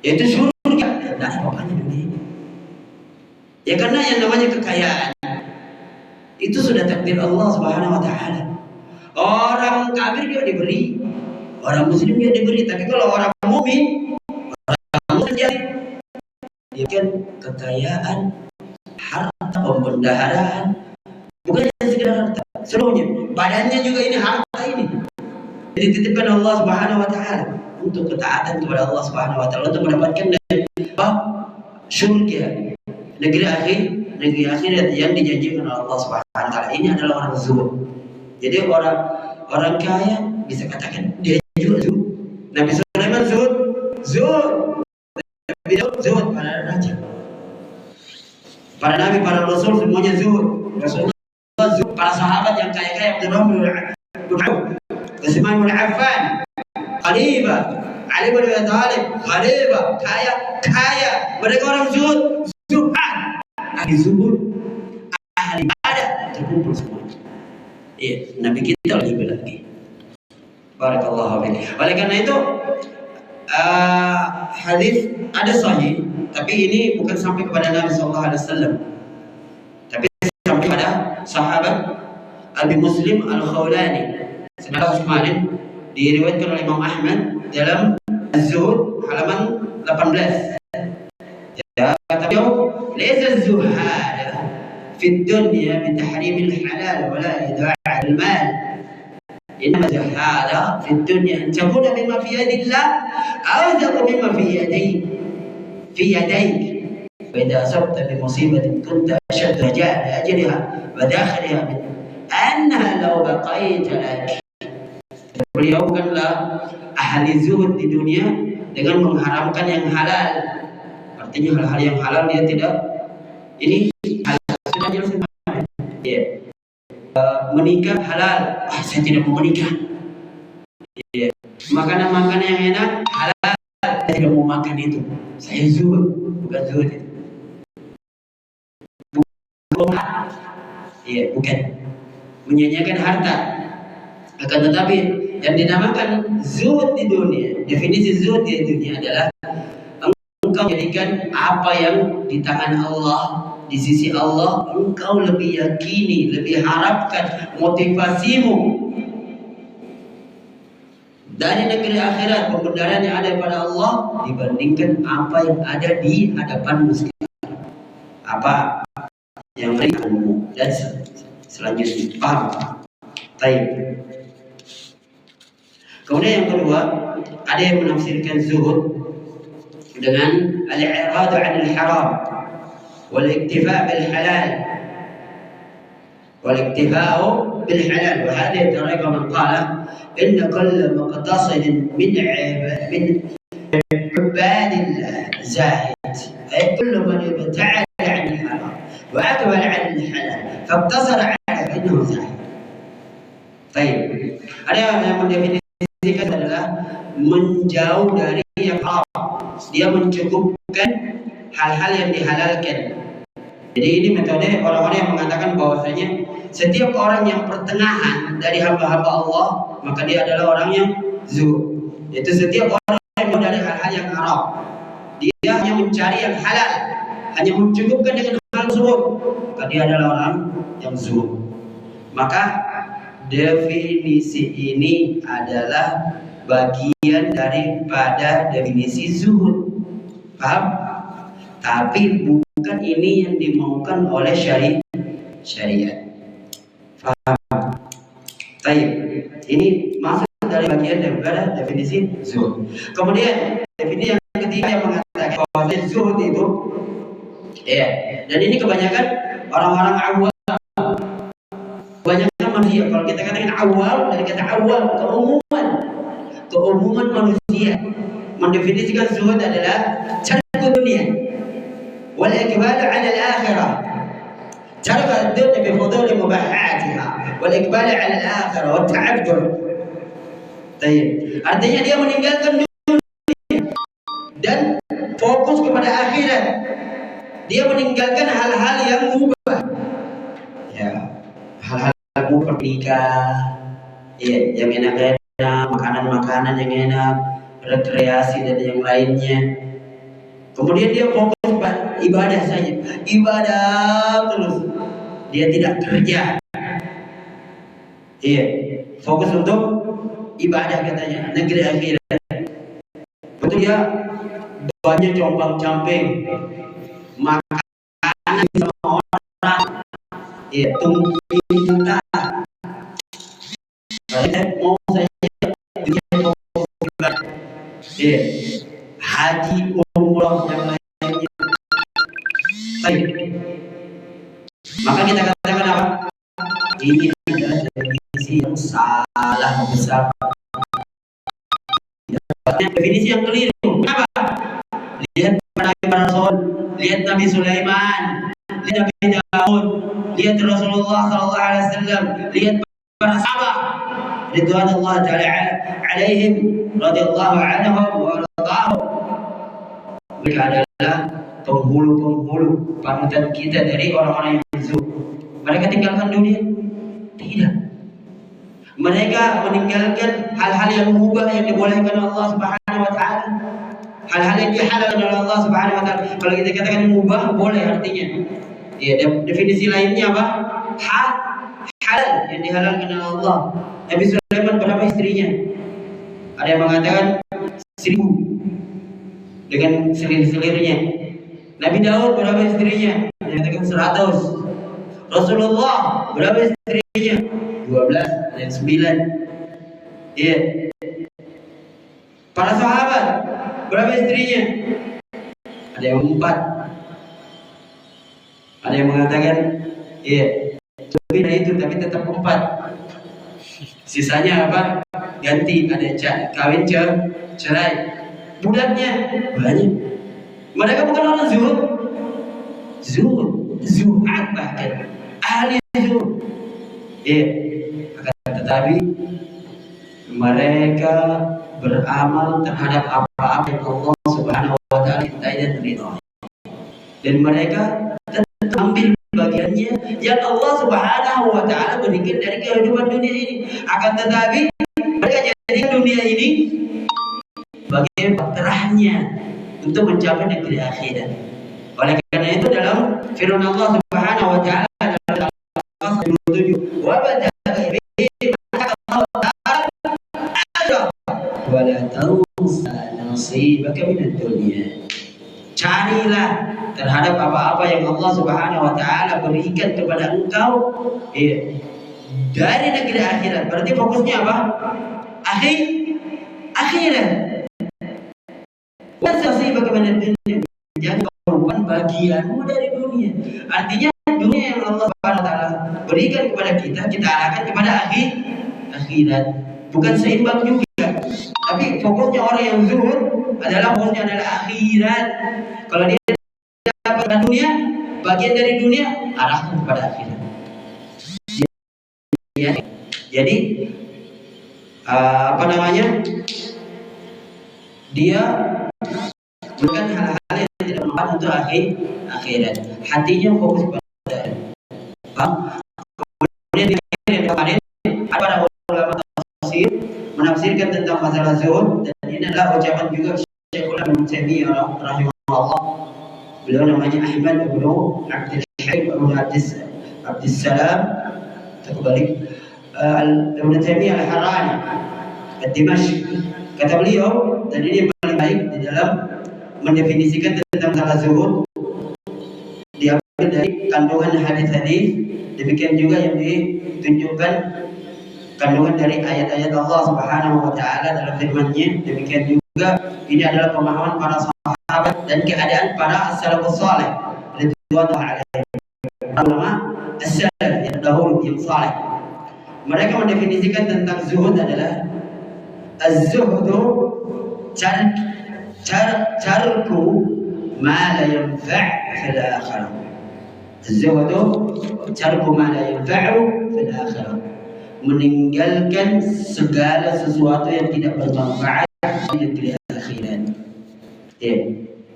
Yaitu surga. Tidak ada apa-apanya dunia ini. Ya karena yang namanya kekayaan itu sudah takdir Allah Subhanahu wa taala. Orang kafir dia diberi, orang muslim dia diberi, tapi kalau orang mukmin, orang muslim dia kan kekayaan, harta, pembendaharaan, bukan hanya sekedar harta, seluruhnya, badannya juga ini harta ini. Jadi dititipkan Allah Subhanahu wa taala untuk ketaatan kepada Allah Subhanahu wa taala untuk mendapatkan surga, negeri akhirat yang dijanjikan oleh Allah Subhanahu wa taala. Ini adalah orang zuhud. Jadi orang kaya bisa katakan dia juga zuhud. Nabi Sulaiman zuhud. Nabi Daud zuhud, para raja, para nabi, para rasul semuanya zuhud. Rasulullah zuhud, para sahabat yang kaya-kaya, Abdurrahman bin Auf, Utsman bin Affan, Khalifah, Ali bin Abi Thalib, Khalifah, kaya. Mereka orang zuhud, ahli zuhud, ahli ibadah, terkumpul semua. Iya, Nabi kita lebih lagi. Barakallahu fiik. Oleh karena itu hadis ada sahih, tapi ini bukan sampai kepada Nabi sallallahu alaihi wasallam. Tapi sampai kepada sahabat Abi Muslim Al-Khawlani. Sebenarnya kemarin diriwayatkan oleh Imam Ahmad dalam Az-Zuhud halaman 18. Ya, kata beliau, "Laisa az-zuhad fi ad-dunya bi tahrim al-halal wa la idha' al-mal. Inna az-zuhad fi ad-dunya an takuna bima fi yadillah aw taqum bima fi yadayk. Fa idha asabta bi musibatin kunta ashad raja'a li ajliha wa dakhilha min annaha law baqaita lak." Beliau bukanlah ahli zuhud di dunia dengan mengharamkan yang halal. Artinya hal-hal yang halal dia tidak, ini halal sudah jelas. Ya. Menikah halal, saya tidak mau menikah. Ya. Makanan-makanan yang enak halal, saya tidak mau makan itu. Saya zuhud, bukan zuhud itu. Ya, bukan menyanyiakan harta. Akan tetapi yang dinamakan zuhud di dunia, definisi zuhud di dunia adalah engkau jadikan apa yang di tangan Allah, di sisi Allah, engkau lebih yakini, lebih harapkan, motivasimu dari negeri akhirat, pembendaharaan yang ada pada Allah dibandingkan apa yang ada di hadapanmu sekarang, apa yang berikanmu dan selanjutnya. Paham? Baik. Kemudian yang kedua, ada yang menafsirkan zuhud dengan al-i'rad 'anil haram wal iktifa' bil halal wa hadhihi tariqa man qala inna kull muqtasid min 'ibadillah zahid, ay kullu man ibta'ada 'anil haram wa aqbala 'anil halal faqtasara 'ala innahu zahid. Baik, ada yang mendefinisikan adalah menjauh dari yang haram. Dia mencukupkan hal-hal yang dihalalkan. Jadi ini metode orang-orang yang mengatakan bahwasanya setiap orang yang pertengahan dari hamba-hamba Allah, maka dia adalah orang yang zuhud. Yaitu setiap orang yang dari hal-hal yang haram, dia hanya mencari yang halal, hanya mencukupkan dengan hal tersebut, maka dia adalah orang yang zuhud. Maka definisi ini adalah bagian daripada definisi zuhud. Paham? tapi bukan ini yang dimaukan oleh syariat. Faham? Baik, ini masuk dari bagian daripada definisi zuhud. Kemudian definisi yang ketiga yang mengatakan bahwa zuhud itu, ya, dan ini kebanyakan orang-orang awam, kebanyakan manusia. Kalau kita katakan awam, dari kata awam, keumuman manusia mendefinisikan zuhud adalah tarku dunia wal iqbal ala al-akhirah. ترك الدنيا بفضول مباحاتها والإقبال على الآخرة والتعبد. طيب, artinya dia meninggalkan dunia dan fokus kepada akhirat. Dia meninggalkan hal-hal yang mubah, ya, hal-hal mubah, nikah, ya, yang enak-enak, makanan-makanan yang enak, rekreasi dan yang lainnya. Kemudian dia fokus pada ibadah saja, ibadah terus. Dia tidak kerja. Iya, fokus untuk ibadah katanya, negeri akhirat. Betul ya, banyak compang-camping, makanan sama orang, iya, tumpah. Mau saya iya, haji, umroh, yang lainnya. Baik. Maka kita katakan apa? Ini adalah definisi yang salah besar. Definisi yang keliru. Kenapa? Lihat Nabi Rasul, lihat Nabi Sulaiman, lihat Nabi Daud, lihat Rasulullah SAW, lihat para sahabat ridwanullah ta'ala alaihim radhiyallahu anhum wa radhahum. Mereka adalah penghulu-penghulu panutan kita dari orang-orang yang zuhud. Mereka tinggalkan dunia? Tidak. Mereka meninggalkan hal-hal yang mubah yang dibolehkan Allah Subhanahu wa taala. Hal-hal yang dihalalkan oleh Allah Subhanahu wa taala. Kalau kita katakan mubah, boleh artinya. Ya, definisi lainnya apa? Halal yang dihalalkan oleh Allah. Nabi Sulaiman berapa istrinya? Ada yang mengatakan 1000 dengan selir-selirnya. Nabi Daud berapa istrinya? Dikatakan 100. Rasulullah berapa istrinya? 12 dan 9. Iya. Para sahabat berapa istrinya? Ada yang 4. Ada yang mengatakan, iya, lebih dari itu tapi tetap 4. Sisanya apa? Ganti, ada kawin cerai. Budaknya banyak. Mereka bukan orang zuhud bahkan ahli zuhud. Akan tetapi mereka beramal terhadap apa-apa yang Allah Subhanahu wa taala cintai dan ridha. Dan mereka tetap ambil bagiannya yang Allah Subhanahu wa taala berikan dari kehidupan dunia ini. Akan tetapi mereka jadikan dunia ini sebagai terahnya untuk mencapai negeri akhirat. Oleh karena itu dalam firman Allah Subhanahu wa taala dalam ayat 27, wa bada'u bihi wa la tansa nasibaka minad dunya. Carilah terhadap apa-apa yang Allah Subhanahu wa taala berikan kepada engkau dari negeri akhirat. Berarti fokusnya apa? Akhirat. Wasasibaka minad dunya. Jangan merupakan bagianmu dari dunia. Artinya dunia yang Allah Subhanahu wa taala berikan kepada kita, kita arahkan kepada akhirat. Bukan seimbang juga. Tapi fokusnya orang yang zuhud adalah fokusnya adalah akhirat. Kalau dia dapat dunia, bagian dari dunia, arahkan kepada akhirat. Jadi dia bukan hal-hal yang tidak bermanfaat untuk akhirat. Hatinya fokus pada kemudian yang kemarin ada para ulama tafsir menafsirkan tentang masalah zuhud, dan ini adalah ucapan juga Syekhul Ibnu Taimiyah rahimahullah. Beliau namanya Ahmad bin Abdul Halim bin Abdul Salam terbalik Ibnu Taimiyah Al-Harrani Ad-Dimashqi. Kata beliau, dan ini yang paling baik di dalam mendefinisikan tentang masalah zuhud, dari kandungan hadis-hadis, demikian juga yang ditunjukkan kandungan dari ayat-ayat Allah Subhanahu wa taala dalam firman-Nya. Demikian juga ini adalah pemahaman para sahabat dan keadaan para salafus saleh radhiyallahu anhum, ulama as-salaf yang dahulu yang saleh. Mereka mendefinisikan tentang zuhud adalah az-zuhdu tarku ma la yanfa' fil akhirah. Az-zuhdu tarku ma la yanfa'u fil akhirah. Meninggalkan segala sesuatu yang tidak bermanfaat di negeri akhirat. Ya.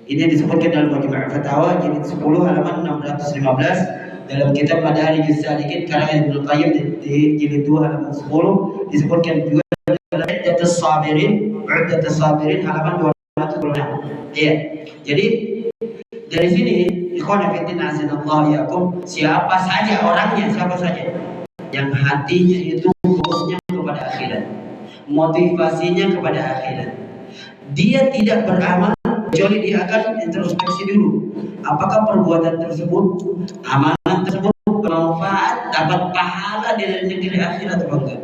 Ini disebutkan dalam Majmu' Fatawa jilid 10 halaman 615 dalam kitab Madarijus Salikin karangan Ibnu Qayyim di jilid 2 halaman 10 disebutkan juga dalam Iddatus Sabirin halaman 226. Ya. Jadi dari sini ikhwan fillah azanallahu yakum, siapa saja orangnya, siapa saja yang hatinya itu fokusnya kepada akhirat, motivasinya kepada akhirat, dia tidak beramal kecuali dia akan introspeksi dulu apakah perbuatan tersebut, amalan tersebut bermanfaat, dapat pahala dari negeri akhirat atau enggak.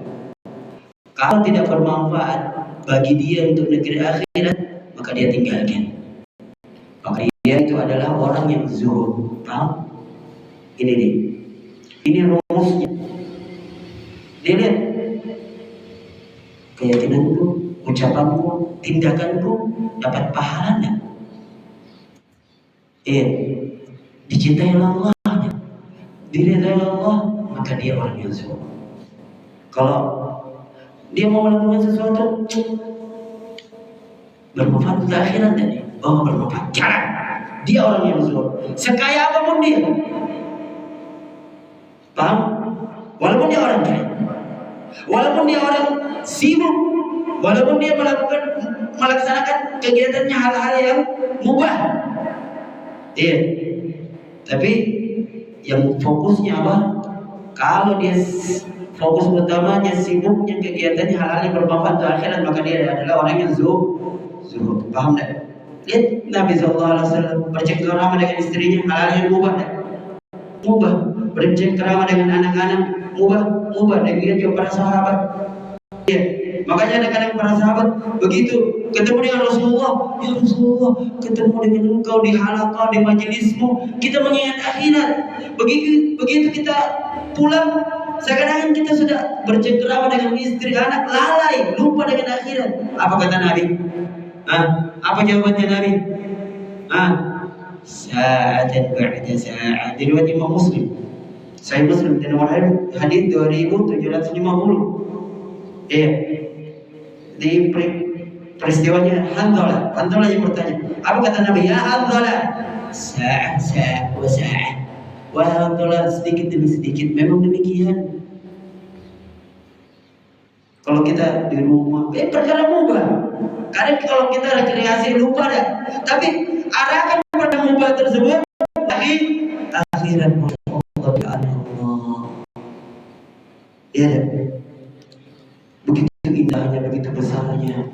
Kalau tidak bermanfaat bagi dia untuk negeri akhirat, maka dia tinggalkan. Maka dia itu adalah orang yang zuhud. Paham? Ini nih, ini rumusnya. Dilihat keyakinanku, ucapanku, tindakanku dapat pahala enggak? Dicintai Allah, diridhai Allah, maka dia orang yang zuhud. Kalau dia mau melakukan sesuatu bermanfaat untuk akhirat tadi, bermanfaat, jangan. Dia orang yang zuhud. Sekaya apapun dia, paham? Walaupun dia orang kaya, walaupun dia orang sibuk, walaupun dia melaksanakan kegiatannya hal-hal yang mubah, tapi yang fokusnya apa? Kalau dia fokus utamanya sibuknya kegiatannya hal-hal yang bermanfaat untuk akhirat, maka dia adalah orang yang zuhud. Paham tak? Lihat Nabi SAW bercengkerama dengan istrinya, hal-hal yang mubah, bercengkerama dengan anak-anak, mubah, demikian juga para sahabat. Ya, makanya kadang-kadang para sahabat begitu ketemu dengan Rasulullah, ya Rasulullah, ketemu dengan engkau di halaqah, di majelismu, kita mengingat akhirat. Begitu kita pulang, sekarang kita sudah bercengkerama dengan istri, anak, lalai, lupa dengan akhirat. Apa kata Nabi? Apa jawabannya Nabi? Sa'atan ba'da sa'at. Diriwayat Imam Muslim, Sahih Muslim dan nomor hadis 2750. Di peristiwanya Hanzalah yang bertanya, apa kata Nabi? Ya Hanzalah, sa'at wa sa'at. Wahai Hanzalah, sedikit demi sedikit. Memang demikian. Kalau kita di rumah, perkara mubah. Kadang kalau kita rekreasi lupa dah. Tapi arahkan pada mubah tersebut lagi akhirat. Ya, begitu indahnya, begitu besarnya.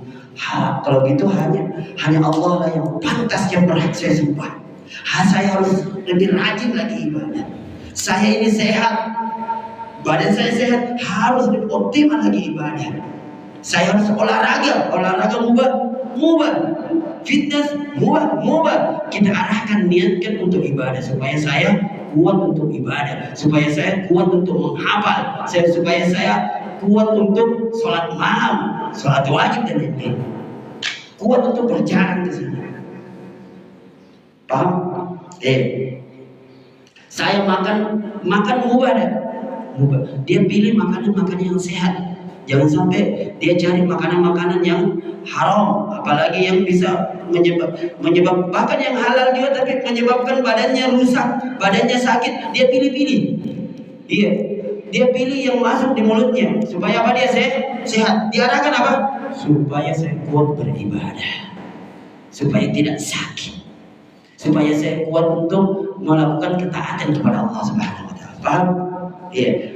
Kalau gitu hanya Allah lah yang pantas, yang berhak saya sumpah. Saya harus lebih rajin lagi ibadah. Saya ini sehat, badan saya sehat, harus lebih optimal lagi ibadah. Saya harus olahraga mubah, fitness mubah. Kita arahkan, niatkan untuk ibadah supaya saya kuat untuk ibadah, supaya saya kuat untuk menghafal, supaya saya kuat untuk sholat malam, sholat wajib dan lain-lain, kuat untuk berjalan ke sini. Paham? Saya makan mubah. Dia pilih makanan yang sehat. Jangan sampai dia cari makanan yang haram, apalagi yang bisa menyebab bahkan yang halal juga tapi menyebabkan badannya rusak, badannya sakit. Dia pilih-pilih. Dia pilih yang masuk di mulutnya supaya apa? Dia sehat. Diarahkan apa? Supaya saya kuat beribadah, supaya tidak sakit, supaya saya kuat untuk melakukan ketaatan kepada Allah Subhanahu wa taala. Paham?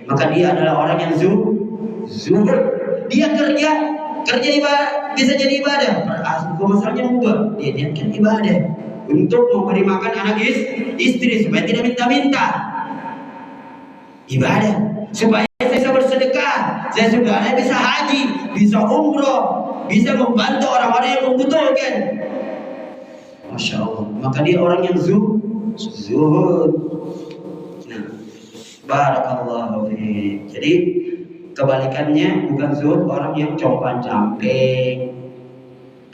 Maka dia adalah orang yang zuhud. Dia kerja ibadah, bisa jadi ibadah. Masalahnya mubah, dia niatkan ibadah. untuk memberi makan anak istri supaya tidak minta-minta. Ibadah supaya saya bisa bersedekah, saya supaya bisa haji, bisa umroh, bisa membantu orang-orang yang membutuhkan. Masya Allah, maka dia orang yang zuhud. Nah, barakallahu fiik. Jadi kebalikannya bukan zuhud orang yang compang-camping,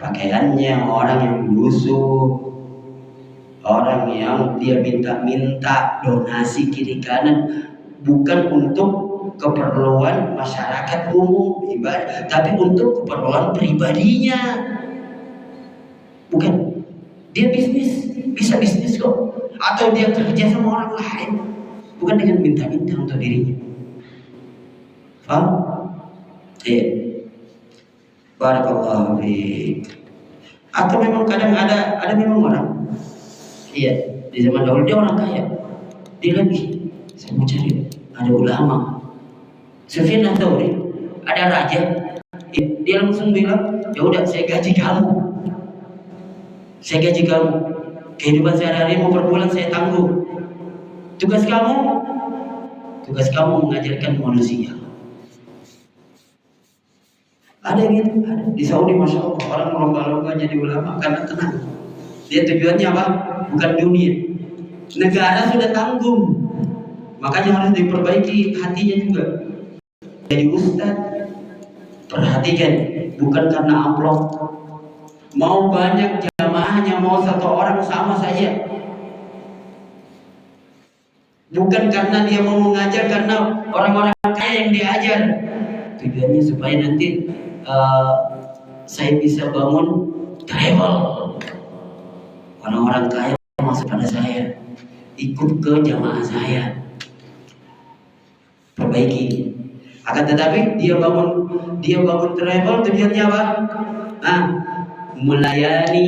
pakaiannya orang yang lusuh, orang yang dia minta-minta donasi kiri kanan, bukan untuk keperluan masyarakat umum ibadah, tapi untuk keperluan pribadinya. Bukan dia bisa bisnis kok, atau dia kerja sama orang lain, bukan dengan minta-minta untuk dirinya. Faham? Iya. Barakallahu fiik. Atau memang kadang ada memang orang, iya, di zaman dahulu dia orang kaya, dia lagi saya mau cari ada ulama, Sufyan Ats-Tsauri, ada raja, dia langsung bilang, ya udah saya gaji kamu, kehidupan sehari-hari mau per bulan saya tanggung. Tugas kamu mengajarkan manusia. Ada gitu, ada di Saudi, masya Allah, orang berlomba-lomba jadi ulama karena tenang. Dia tujuannya apa? Bukan dunia. Negara sudah tanggung, makanya harus diperbaiki hatinya juga. Jadi ustaz, perhatikan, bukan karena amplop. Mau banyak jamaahnya, mau satu orang sama saja. Bukan karena dia mau mengajar, karena orang-orang kaya yang diajar. Tujuannya supaya nanti saya bisa bangun travel. Orang-orang kaya masuk pada saya, ikut ke jamaah saya, perbaiki. Akan tetapi dia bangun travel, tujuannya apa? Melayani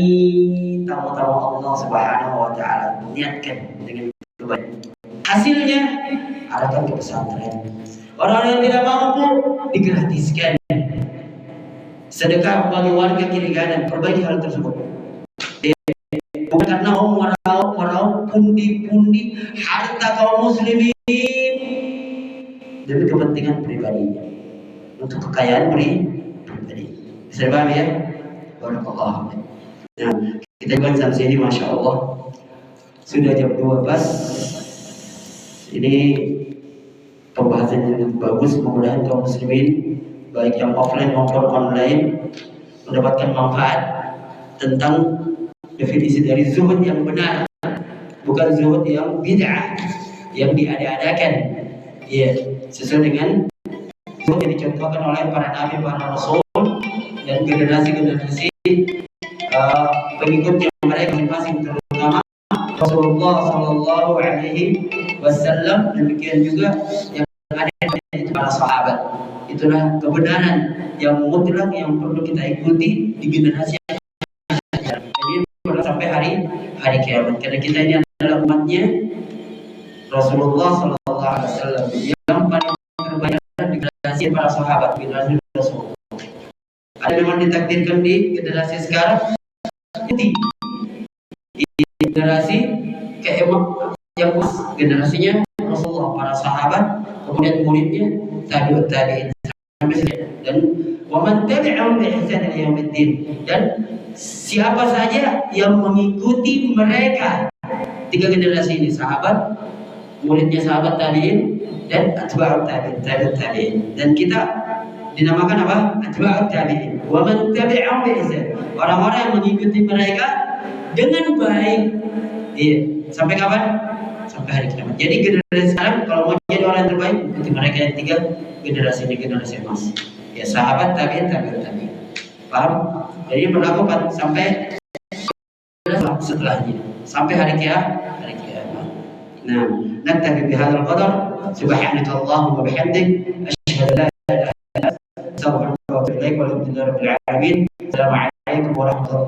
tamu-tamu Allah Subhanahu wa taala. Niatkan dengan kebaikan. Hasilnya arahkan ke pesantren. Orang yang tidak mampu digratiskan. Sedekah bagi warga kiri kanan, perbaiki hal tersebut. Bukan karena meraup pundi-pundi harta kaum muslimin demi kepentingan pribadinya, untuk kekayaan pribadi. Bisa paham ya? Barakallahu. Nah, kita juga sampai sini, masya Allah, sudah jam 12. Ini pembahasan yang bagus, mudah-mudahan kaum muslimin baik yang offline maupun online mendapatkan manfaat tentang definisi dari zuhud yang benar, bukan zuhud yang bid'ah, yang diada-adakan. Iya, sesuai dengan zuhud yang dicontohkan oleh para nabi, para rasul, dan generasi-generasi pengikutnya mereka masing-masing, terutama Rasulullah Sallallahu Alaihi Wasallam. Demikian juga yang ada di para sahabat. Itulah kebenaran yang mutlak yang perlu kita ikuti di generasi yang sampai hari kiamat, karena kita ini adalah umatnya Rasulullah Sallallahu Alaihi Wasallam yang paling terbaik di generasi para sahabat, generasi Rasulullah. Ada memang ditakdirkan di generasi sekarang, di generasi yang generasinya Rasulullah, para sahabat, kemudian muridnya, tabi'ut tabi'in, dan wa man tabi'ahum bi ihsan ila yaumiddin, dan siapa saja yang mengikuti mereka, tiga generasi ini, sahabat, muridnya sahabat tabi'in, dan atba'ut tabi'in, tabi'ut tabi'in. Dan kita dinamakan apa? Atba'ut tabi'in. Wa man tabi'ahum bi ihsan, orang-orang yang mengikuti mereka dengan baik. Iya, sampai kapan? Sampai hari kiamat. Jadi generasi sekarang kalau mau jadi orang yang terbaik, ikuti mereka yang tiga generasi ini, generasi emas. Ya, sahabat, tabi'in, tabi'ut tabi'in. Paham? Jadi berlaku sampai setelahnya, sampai hari kiamat. Nah, naktafi bihadzal qadar. Subhanaka Allahumma wa bihamdik, asyhadu an la ilaha illa anta, astaghfiruka wa atubu ilaik, walhamdulillahi rabbil alamin. Assalamualaikum warahmatullahi wabarakatuh.